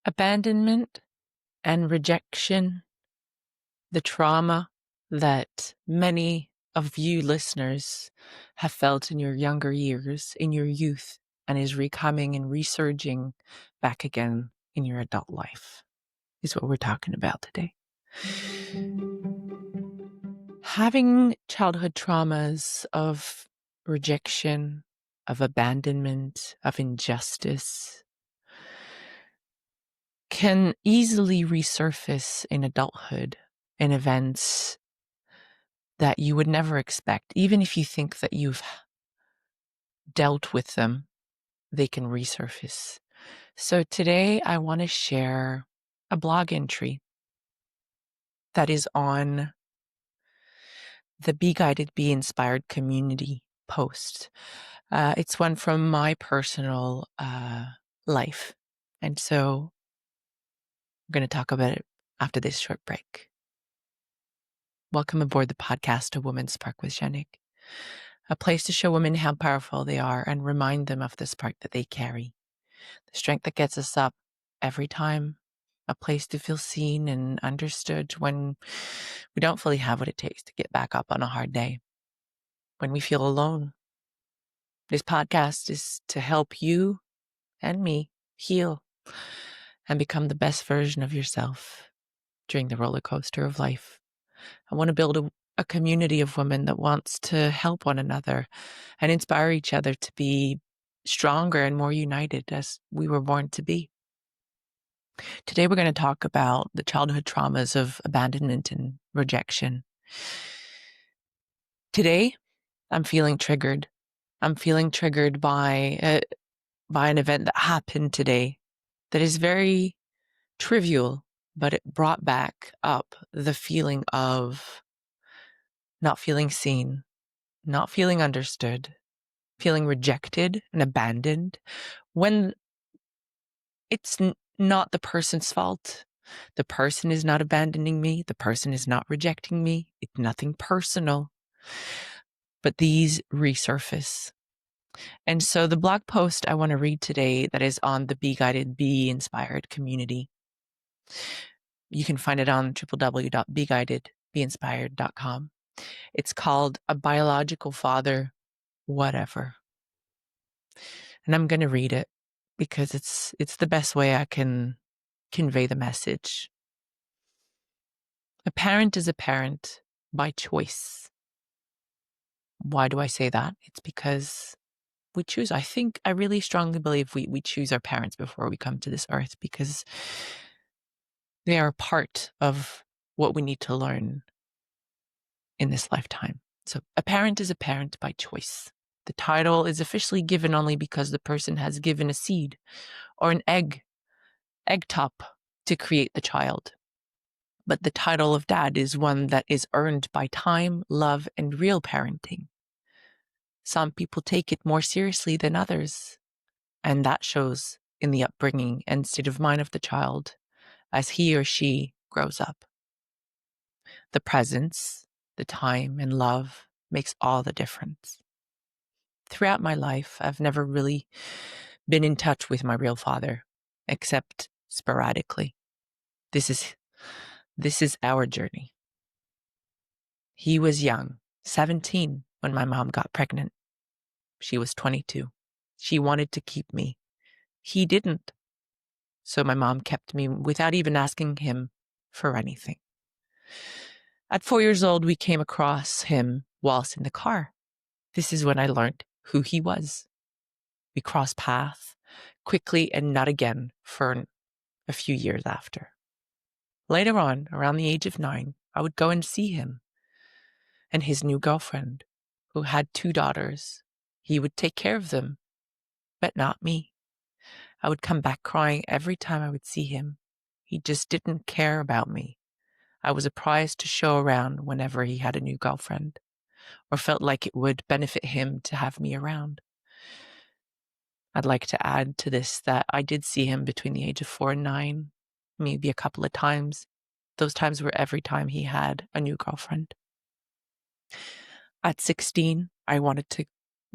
Abandonment and rejection, the trauma that many of you listeners have felt in your younger years, in your youth, and is recoming and resurging back again in your adult life, is what we're talking about today. Having childhood traumas of rejection, of abandonment, of injustice can easily resurface in adulthood in events that you would never expect. Even if you think that you've dealt with them, they can resurface. So today I want to share a blog entry that is on the Be Guided, Be Inspired community post. It's one from my personal life. And so I'm going to talk about it after this short break. Welcome aboard the podcast, A Woman's Spark with Janik, a place to show women how powerful they are and remind them of the spark that they carry, the strength that gets us up every time, a place to feel seen and understood when we don't fully have what it takes to get back up on a hard day, when we feel alone. This podcast is to help you and me heal and become the best version of yourself during the roller coaster of life. I want to build a community of women that wants to help one another and inspire each other to be stronger and more united as we were born to be. Today, we're going to talk about the childhood traumas of abandonment and rejection. Today, I'm feeling triggered. I'm feeling triggered by an event that happened today that is very trivial, but it brought back up the feeling of not feeling seen, not feeling understood, feeling rejected and abandoned when it's not the person's fault. The person is not abandoning me. The person is not rejecting me. It's nothing personal. But these resurface. And so the blog post I want to read today that is on the Be Guided, Be Inspired community. You can find it on www.beguidedbeinspired.com. It's called A Biological Father, Whatever. And I'm going to read it because it's the best way I can convey the message. A parent is a parent by choice. Why do I say that? It's because we choose. I really strongly believe we choose our parents before we come to this earth because they are part of what we need to learn in this lifetime. So a parent is a parent by choice. The title is officially given only because the person has given a seed or an egg top to create the child. But the title of dad is one that is earned by time, love, and real parenting. Some people take it more seriously than others, and that shows in the upbringing and state of mind of the child as he or she grows up. The presence, the time, and love makes all the difference. Throughout my life, I've never really been in touch with my real father, except sporadically. This is our journey. He was young, 17, when my mom got pregnant. She was 22. She wanted to keep me. He didn't. So my mom kept me without even asking him for anything. At 4 years old, we came across him whilst in the car. This is when I learned who he was. We crossed paths quickly and not again for a few years after. Later on, around the age of 9, I would go and see him and his new girlfriend, who had 2 daughters. He would take care of them, but not me. I would come back crying every time I would see him. He just didn't care about me. I was a prize to show around whenever he had a new girlfriend, or felt like it would benefit him to have me around. I'd like to add to this that I did see him between the age of 4 and 9, maybe a couple of times. Those times were every time he had a new girlfriend. At 16, I wanted to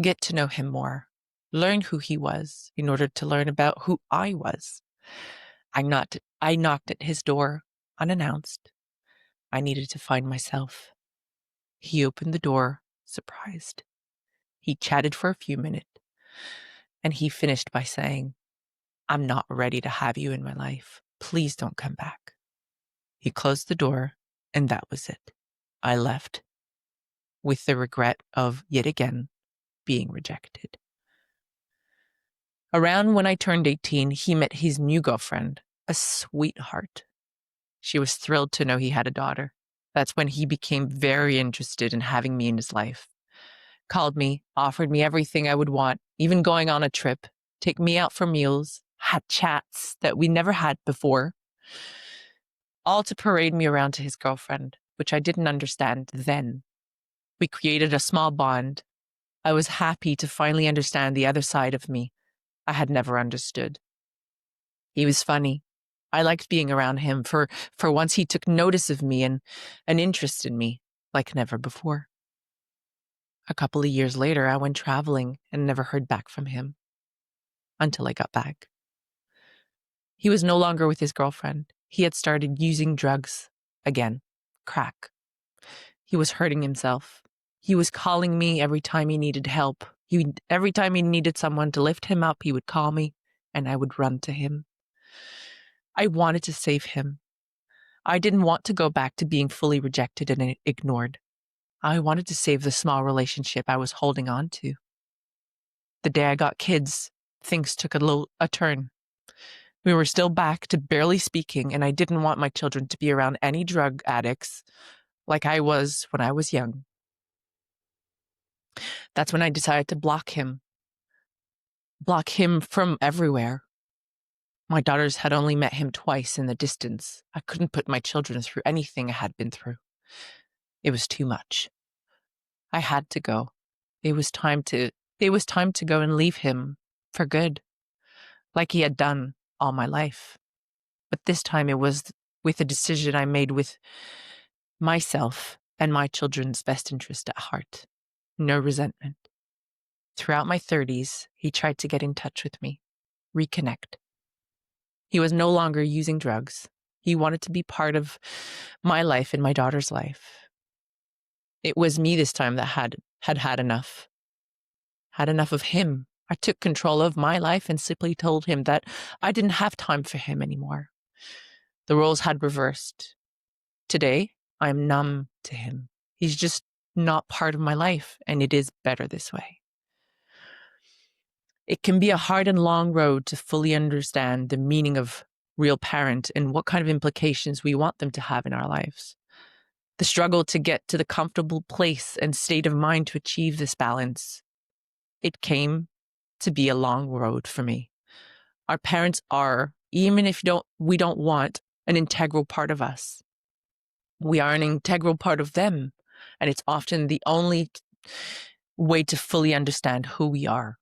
get to know him more, learn who he was in order to learn about who I was. I knocked at his door unannounced. I needed to find myself. He opened the door, surprised. He chatted for a few minutes, and he finished by saying, "I'm not ready to have you in my life. Please don't come back." He closed the door, and that was it. I left with the regret of, yet again, being rejected. Around when I turned 18, he met his new girlfriend, a sweetheart. She was thrilled to know he had a daughter. That's when he became very interested in having me in his life. Called me, offered me everything I would want, even going on a trip, take me out for meals, had chats that we never had before, all to parade me around to his girlfriend, which I didn't understand then. We created a small bond. I was happy to finally understand the other side of me I had never understood. He was funny. I liked being around him. For once he took notice of me and an interest in me like never before. A couple of years later, I went traveling and never heard back from him until I got back. He was no longer with his girlfriend. He had started using drugs again, crack. He was hurting himself. He was calling me every time he needed help. Every time he needed someone to lift him up, he would call me and I would run to him. I wanted to save him. I didn't want to go back to being fully rejected and ignored. I wanted to save the small relationship I was holding on to. The day I got kids, things took a turn. We were still back to barely speaking, and I didn't want my children to be around any drug addicts like I was when I was young. That's when I decided to block him from everywhere. My daughters had only met him twice in the distance. I couldn't put my children through anything I had been through. It was too much. I had to go. It was time to go and leave him for good, like he had done all my life. But this time it was with a decision I made with myself and my children's best interest at heart. No resentment. Throughout my 30s, he tried to get in touch with me, reconnect. He was no longer using drugs. He wanted to be part of my life and my daughter's life. It was me this time that had enough. Had enough of him. I took control of my life and simply told him that I didn't have time for him anymore. The roles had reversed. Today, I am numb to him. He's just not part of my life, and it is better this way. It can be a hard and long road to fully understand the meaning of real parent and what kind of implications we want them to have in our lives. The struggle to get to the comfortable place and state of mind to achieve this balance. It came to be a long road for me. Our parents are, even if we don't want, an integral part of us. We are an integral part of them, and it's often the only way to fully understand who we are.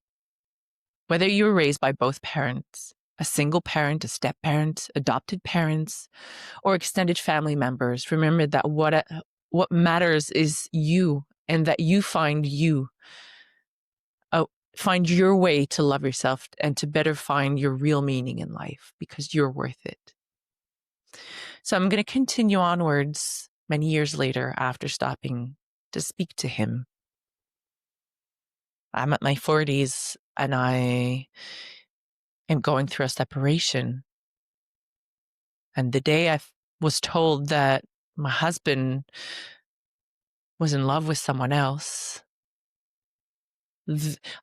Whether you were raised by both parents, a single parent, a step parent, adopted parents, or extended family members, remember that what matters is you, and that you find find your way to love yourself and to better find your real meaning in life, because you're worth it. So I'm going to continue onwards many years later after stopping to speak to him. I'm at my 40s and I am going through a separation. And the day I was told that my husband was in love with someone else,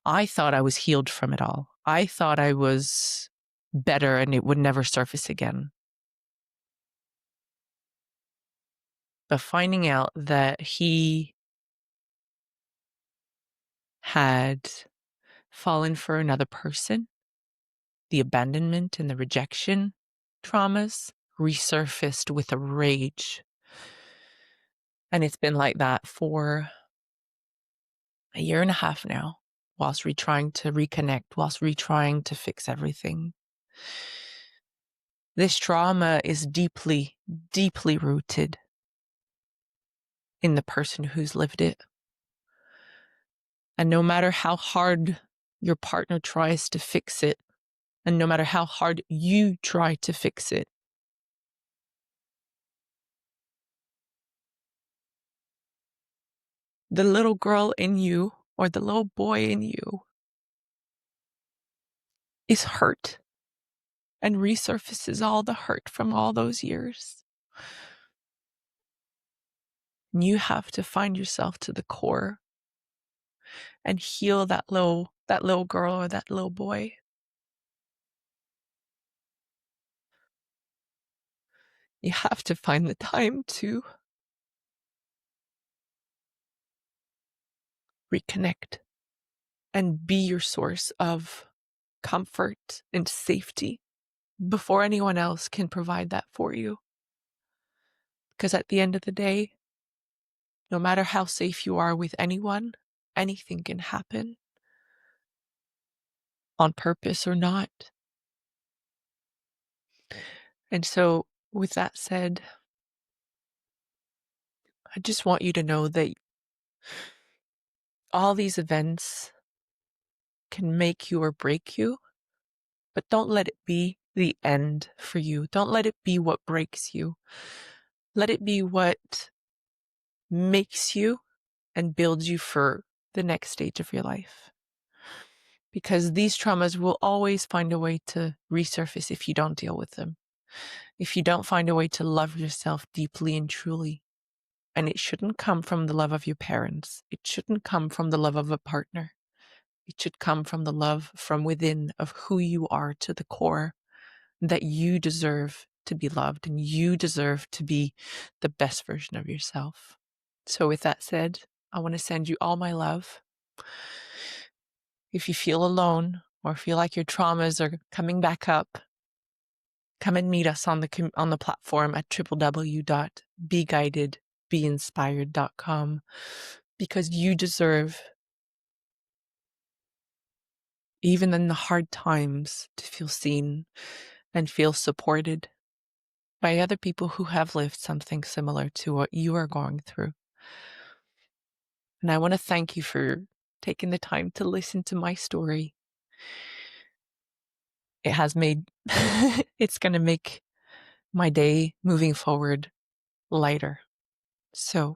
I thought I was healed from it all. I thought I was better and it would never surface again. But finding out that he had fallen for another person, the abandonment and the rejection traumas resurfaced with a rage. And it's been like that for a year and a half now, whilst retrying to reconnect, whilst retrying to fix everything. This trauma is deeply, deeply rooted in the person who's lived it. And no matter how hard your partner tries to fix it And no matter how hard you try to fix it, the little girl in you or the little boy in you is hurt and resurfaces all the hurt from all those years. And you have to find yourself to the core and heal that little girl or that little boy. You have to find the time to reconnect and be your source of comfort and safety before anyone else can provide that for you. Because at the end of the day, no matter how safe you are with anyone, anything can happen, on purpose or not. And so, with that said, I just want you to know that all these events can make you or break you, but don't let it be the end for you. Don't let it be what breaks you. Let it be what makes you and builds you for the next stage of your life. Because these traumas will always find a way to resurface if you don't deal with them. If you don't find a way to love yourself deeply and truly. And it shouldn't come from the love of your parents. It shouldn't come from the love of a partner. It should come from the love from within of who you are to the core, that you deserve to be loved and you deserve to be the best version of yourself. So with that said, I want to send you all my love. If you feel alone or feel like your traumas are coming back up, come and meet us on the platform at www.beguidedbeinspired.com, because you deserve, even in the hard times, to feel seen and feel supported by other people who have lived something similar to what you are going through. And I want to thank you for taking the time to listen to my story. It has made, it's going to make my day moving forward lighter. So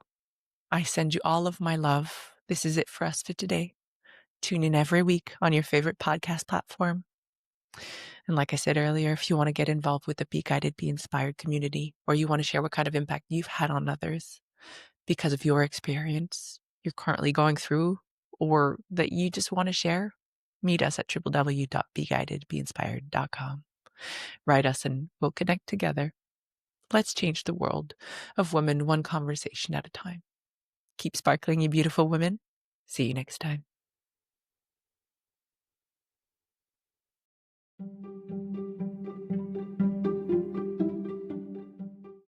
I send you all of my love. This is it for us for today. Tune in every week on your favorite podcast platform. And like I said earlier, if you want to get involved with the Be Guided, Be Inspired community, or you want to share what kind of impact you've had on others because of your experience you're currently going through, or that you just want to share, meet us at www.beguidedbeinspired.com. Write us and we'll connect together. Let's change the world of women one conversation at a time. Keep sparkling, you beautiful women. See you next time.